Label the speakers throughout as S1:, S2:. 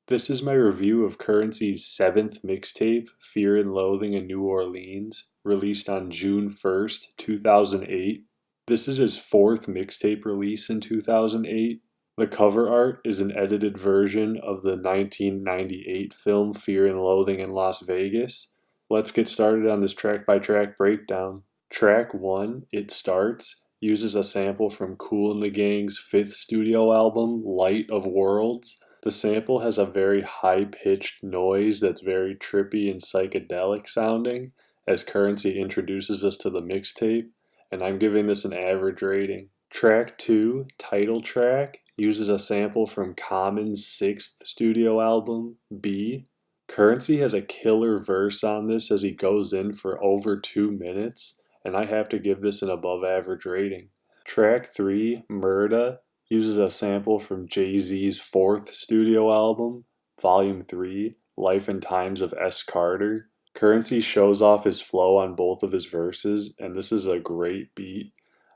S1: This is my review of Currency's 7th mixtape, Fear and Loathing in New Orleans, released on June 1st, 2008. This is his 4th mixtape release in 2008. The cover art is an edited version of the 1998 film Fear and Loathing in Las Vegas. Let's get started on this track-by-track breakdown. Track 1, It Starts, uses a sample from Kool and the Gang's 5th studio album, Light of Worlds. The sample has a very high-pitched noise that's very trippy and psychedelic sounding as Currency introduces us to the mixtape, and I'm giving this an average rating. Track 2, Title Track, uses a sample from Common's 6th studio album, B. Currency has a killer verse on this as he goes in for over 2 minutes, and I have to give this an above average rating. Track 3, Murda, uses a sample from Jay-Z's 4th studio album, Volume 3, Life and Times of S. Carter. Currency shows off his flow on both of his verses, and this is a great beat.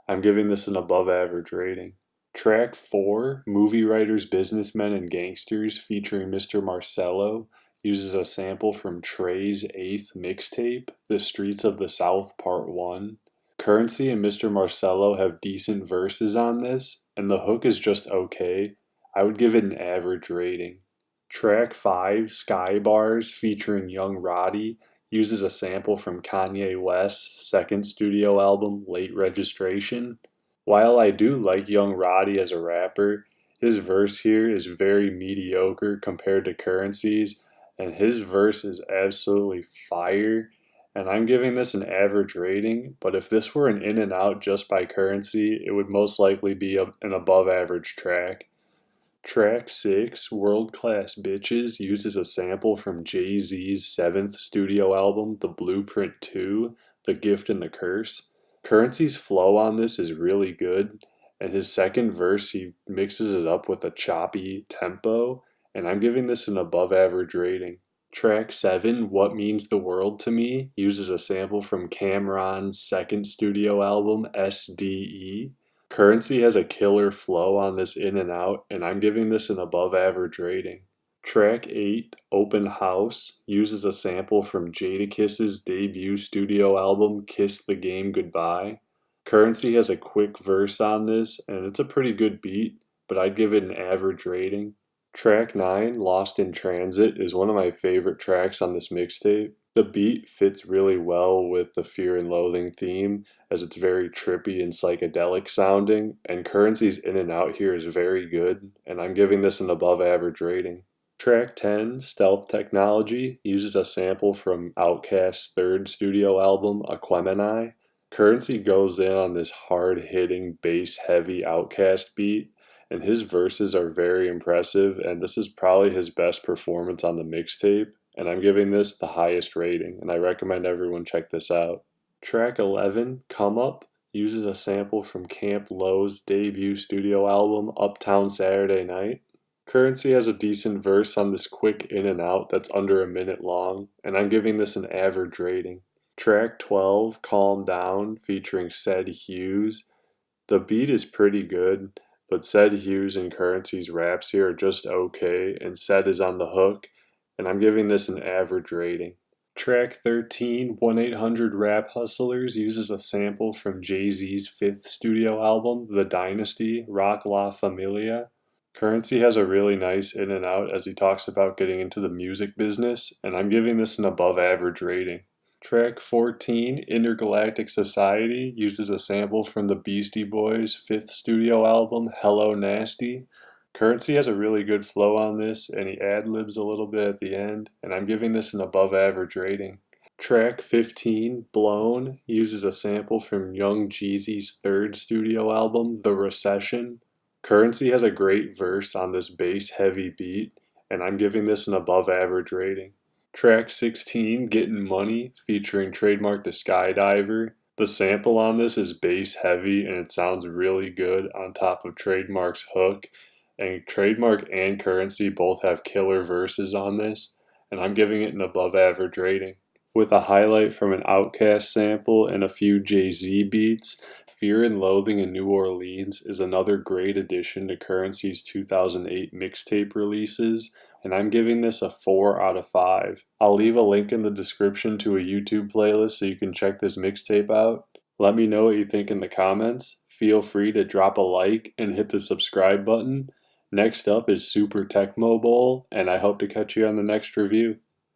S1: I'm giving this an above average rating. Track 4, Movie Writers, Businessmen, and Gangsters, featuring Mr. Marcello, uses a sample from Trey's 8th mixtape, The Streets of the South Part 1. Currency and Mr. Marcello have decent verses on this, and the hook is just okay. I would give it an average rating. Track 5, Sky Bars, featuring Young Roddy, uses a sample from Kanye West's 2nd studio album, Late Registration. While I do like Young Roddy as a rapper, his verse here is very mediocre compared to Currency's, and his verse is absolutely fire. And I'm giving this an average rating, but if this were an in and out just by Currency, it would most likely be an above average track. Track 6, World Class Bitches, uses a sample from Jay-Z's 7th studio album, The Blueprint 2, The Gift and the Curse. Currency's flow on this is really good, and his second verse he mixes it up with a choppy tempo, and I'm giving this an above average rating. Track 7, What Means the World to Me, uses a sample from Cameron's 2nd studio album, SDE. Currency has a killer flow on this in and out, and I'm giving this an above average rating. Track 8, Open House, uses a sample from Jadakiss's debut studio album, Kiss the Game Goodbye. Currency has a quick verse on this, and it's a pretty good beat, but I'd give it an average rating. Track 9, Lost in Transit, is one of my favorite tracks on this mixtape. The beat fits really well with the Fear and Loathing theme, as it's very trippy and psychedelic sounding, and Currency's in and out here is very good, and I'm giving this an above average rating. Track 10, Stealth Technology, uses a sample from Outkast's 3rd studio album, Aquemini. Currency goes in on this hard-hitting, bass-heavy Outkast beat, and his verses are very impressive, and this is probably his best performance on the mixtape, and I'm giving this the highest rating, and I recommend everyone check this out. Track 11, Come Up, uses a sample from Camp Lo's debut studio album, Uptown Saturday Night. Currency has a decent verse on this quick in and out that's under a minute long, and I'm giving this an average rating. Track 12, Calm Down, featuring Ced Hughes. The beat is pretty good, but Ced Hughes and Currency's raps here are just okay, and Ced is on the hook, and I'm giving this an average rating. Track 13, 1-800 Rap Hustlers, uses a sample from Jay-Z's 5th studio album, The Dynasty, Rock La Familia. Currency has a really nice in and out as he talks about getting into the music business, and I'm giving this an above average rating. Track 14, Intergalactic Society, uses a sample from the Beastie Boys' 5th studio album, Hello Nasty. Currency has a really good flow on this, and he ad-libs a little bit at the end, and I'm giving this an above average rating. Track 15, Blown, uses a sample from Young Jeezy's 3rd studio album, The Recession. Currency has a great verse on this bass-heavy beat, and I'm giving this an above average rating. Track 16, Getting Money, featuring Trademark the Skydiver. The sample on this is bass heavy and it sounds really good on top of Trademark's hook. And Trademark and Currency both have killer verses on this, and I'm giving it an above average rating. With a highlight from an Outkast sample and a few Jay-Z beats, Fear and Loathing in New Orleans is another great addition to Currency's 2008 mixtape releases, and I'm giving this a 4 out of 5. I'll leave a link in the description to a YouTube playlist so you can check this mixtape out. Let me know what you think in the comments. Feel free to drop a like and hit the subscribe button. Next up is Super Tecmo Bowl, and I hope to catch you on the next review.